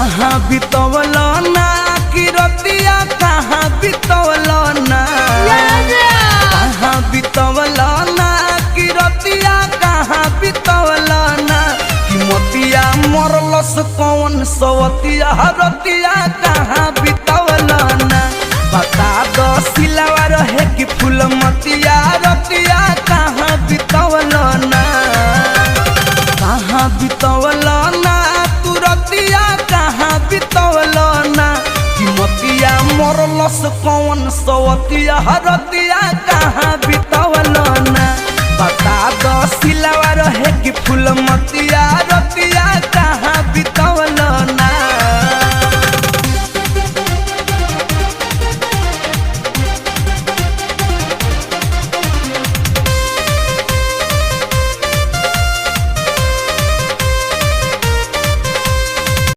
कहाँ बितवल ना कि रतिया कहाँ बितवल ना कहाँ बितवल ना कि रतिया कहाँ बितवल ना कि मोतिया मरलस कौन सवतिया रतिया कहाँ बितवल ना बता दो सिलवा रहे कि फूल मतिया रतिया कहाँ बितवल ना कहाँ बितवल ना तू रतिया कहाँ बितवल ना कि मोतिया मरलस कौन सवतिया रतिया कहाँ बितवल ना बता दो सिलवा रहे कि फूल मतिया